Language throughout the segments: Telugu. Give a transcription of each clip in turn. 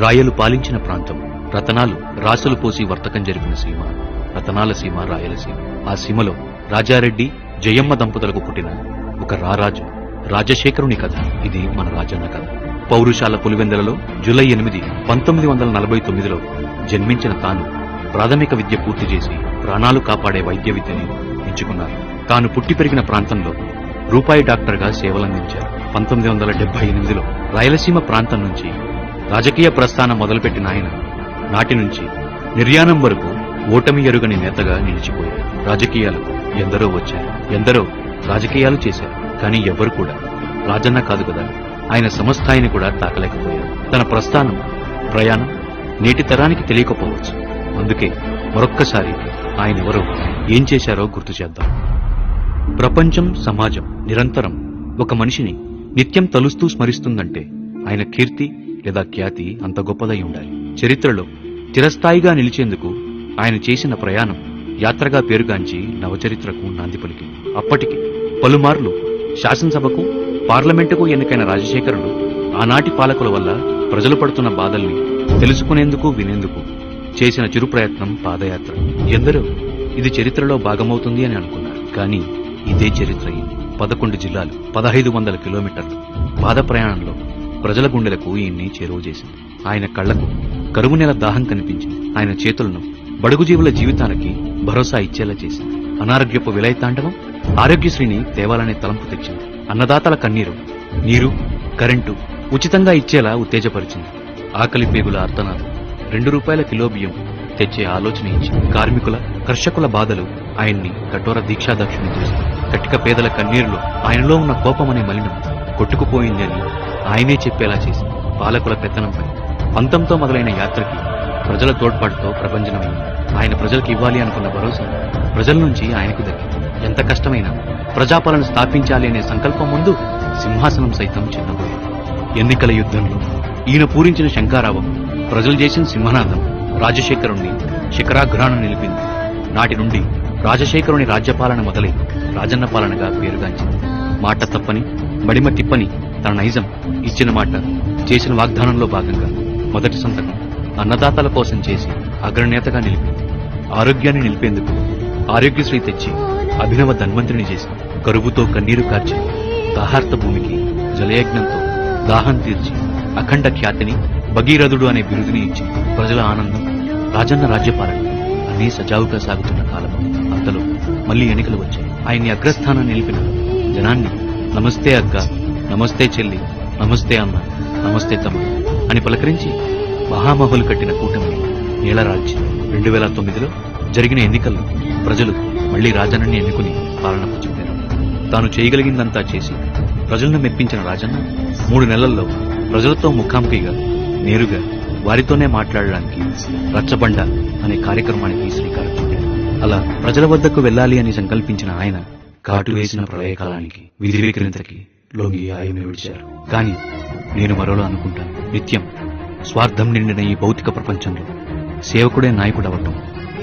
రాయలు పాలించిన ప్రాంతం, రతనాలు రాసులు పోసి వర్తకం జరిపిన సీమ, రతనాల సీమ రాయలసీమ. ఆ సీమలో రాజారెడ్డి జయమ్మ దంపతులకు పుట్టిన ఒక రారాజు రాజశేఖరుని కథ ఇది మన రాజన్న కథ. పౌరుషాల పులివెందలలో జూలై 8, 1949లో జన్మించిన తాను ప్రాథమిక విద్య పూర్తి చేసి ప్రాణాలు కాపాడే వైద్య విద్యని ఎంచుకున్నారు. తాను పుట్టి పెరిగిన ప్రాంతంలో రూపాయి డాక్టర్గా సేవలందించారు. 1978లో రాయలసీమ ప్రాంతం నుంచి రాజకీయ ప్రస్థానం మొదలుపెట్టిన ఆయన నాటి నుంచి నిర్యాణం వరకు ఓటమి ఎరుగని నేతగా నిలిచిపోయారు. రాజకీయాలకు ఎందరో వచ్చారు, ఎందరో రాజకీయాలు చేశారు. కానీ ఎవ్వరు కూడా రాజన్న కాదు కదా, ఆయన సమస్థాయిని కూడా తాకలేకపోయారు. తన ప్రస్థానం, ప్రయాణం నేటి తరానికి తెలియకపోవచ్చు. అందుకే మరొక్కసారి ఆయనెవరో, ఏం చేశారో గుర్తు చేద్దాం. ప్రపంచం, సమాజం నిరంతరం ఒక మనిషిని నిత్యం తలుస్తూ స్మరిస్తుందంటే ఆయన కీర్తి లేదా ఖ్యాతి అంత గొప్పదై ఉండాలి. చరిత్రలో చిరస్థాయిగా నిలిచేందుకు ఆయన చేసిన ప్రయాణం యాత్రగా పేరుగాంచి నవచరిత్రకు నాంది పలికింది. అప్పటికి పలుమార్లు శాసనసభకు, పార్లమెంటుకు ఎన్నికైన రాజశేఖరుడు ఆనాటి పాలకుల వల్ల ప్రజలు పడుతున్న బాధల్ని తెలుసుకునేందుకు, వినేందుకు చేసిన చిరు ప్రయత్నం పాదయాత్ర. ఎందరో ఇది చరిత్రలో భాగమవుతుంది అని అనుకున్నారు. కానీ ఇదే చరిత్ర 11 జిల్లాలు, 1500 కిలోమీటర్లు పాద ప్రయాణంలో ప్రజల గుండెలకు ఈయన్ని చేరువ చేసింది. ఆయన కళ్లకు కరువు నెల దాహం కనిపించింది. ఆయన చేతులను బడుగు జీవుల జీవితానికి భరోసా ఇచ్చేలా చేసింది. అనారోగ్యపు విలయతాండవం ఆరోగ్యశ్రీని తేవాలనే తలంపు తెచ్చింది. అన్నదాతల కన్నీరు, నీరు, కరెంటు ఉచితంగా ఇచ్చేలా ఉత్తేజపరిచింది. ఆకలి పేగుల అర్థనాలు, 2 రూపాయల కిలో బియ్యం తెచ్చే ఆలోచన ఇచ్చింది. కార్మికుల, కర్షకుల బాధలు ఆయన్ని కఠోర దీక్షాదక్షుని చేసింది. కటిక పేదల కన్నీరులో ఆయనలో ఉన్న కోపమనే మలినం కొట్టుకుపోయింది అని ఆయనే చెప్పేలా చేసింది. పాలకుల పెత్తనంపై పంతంతో మొదలైన యాత్రకి ప్రజల తోడ్పాటుతో ప్రభంజనమైంది. ఆయన ప్రజలకు ఇవ్వాలి అనుకున్న భరోసా ప్రజల నుంచి ఆయనకు దక్కింది. ఎంత కష్టమైనా ప్రజాపాలన స్థాపించాలి అనే సంకల్పం ముందు సింహాసనం సైతం చిన్నబోయింది. ఎన్నికల యుద్ధంలో ఈయన పూరించిన శంఖారావం, ప్రజలు చేసిన సింహనాదం రాజశేఖరుణ్ణి శిఖరాగ్రాన నిలిపింది. నాటి నుండి రాజశేఖరుని రాజ్యపాలన మొదలై రాజన్న పాలనగా పేరుగాంచింది. మాట తప్పని, మడిమ తిప్పని తన నైజం, ఇచ్చిన మాట, చేసిన వాగ్దానంలో భాగంగా మొదటి సంతకం అన్నదాతల కోసం చేసి అగ్రనేతగా నిలిపింది. ఆరోగ్యాన్ని నిలిపేందుకు ఆరోగ్యశ్రీ తెచ్చి అభినవ ధన్వంతుని చేసి, కరువుతో కన్నీరు కార్చి దాహార్త భూమికి జలయజ్ఞంతో దాహం తీర్చి అఖండ ఖ్యాతిని, భగీరథుడు అనే బిరుదుని ఇచ్చి ప్రజల ఆనందం, రాజన్న రాజ్యపాలన అన్నీ సజావుగా సాగుతున్న కాలం. అంతలో మళ్లీ ఎన్నికలు వచ్చాయి. ఆయన్ని అగ్రస్థానం నిలిపిన జనాన్ని నమస్తే అక్క, నమస్తే చెల్లి, నమస్తే అన్న, నమస్తే తమ్ముడు అని పలకరించి మహామహులు కట్టిన కూటమిని నీలరాల్చి 2009లో జరిగిన ఎన్నికల్లో ప్రజలు మళ్లీ రాజన్నని ఎన్నుకుని పాలనకు చెందారు. తాను చేయగలిగిందంతా చేసి ప్రజలను మెప్పించిన రాజన్న 3 నెలల్లో ప్రజలతో ముఖాముఖిగా నేరుగా వారితోనే మాట్లాడడానికి రచ్చబండ అనే కార్యక్రమానికి శ్రీకారం చుట్టారు. అలా ప్రజల వద్దకు వెళ్లాలి అని సంకల్పించిన ఆయన కాటు వేసిన ప్రళయకాలానికి, విధివిక్రింతకి లొంగి ఆయమే విడిచారు. కానీ నేను మరోలా అనుకుంటాను, నిత్యం స్వార్థం నిండిన ఈ భౌతిక ప్రపంచంలో సేవకుడే నాయకుడవటం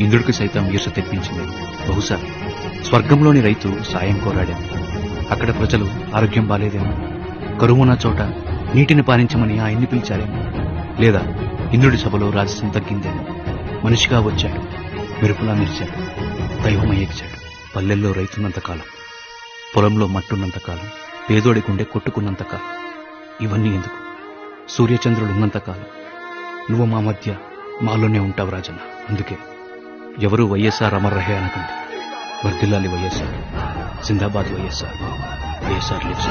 ఇంద్రుడికి సైతం ఈర్ష తెప్పించింది. బహుశా స్వర్గంలోని రైతు సాయం కోరాడేమో, అక్కడ ప్రజలు ఆరోగ్యం బాలేదేమో, కరువున్న చోట నీటిని పాలించమని ఆయన్ని పిలిచారేమో, లేదా ఇంద్రుడి సభలో రాజసం తగ్గిందేమో. మనిషిగా వచ్చాడు, మెరుపులా మెరిచాడు, దైవమై ఎగిచాడు. పల్లెల్లో రైతున్నంతకాలం, పొలంలో మట్టున్నంతకాలం, పేదోడి గుండె కొట్టుకున్నంతకాలం, ఇవన్నీ ఎందుకు? సూర్యచంద్రుడు ఉన్నంతకాలం నువ్వు మా మధ్య, మాలోనే ఉంటావు రాజన్న. అందుకే ఎవరూ వైఎస్ఆర్ అమర్ రహే అనకండి. వర్ధిల్లాలి వైఎస్ఆర్, జిందాబాద్ వైఎస్ఆర్, వైఎస్ఆర్ లివ్స్.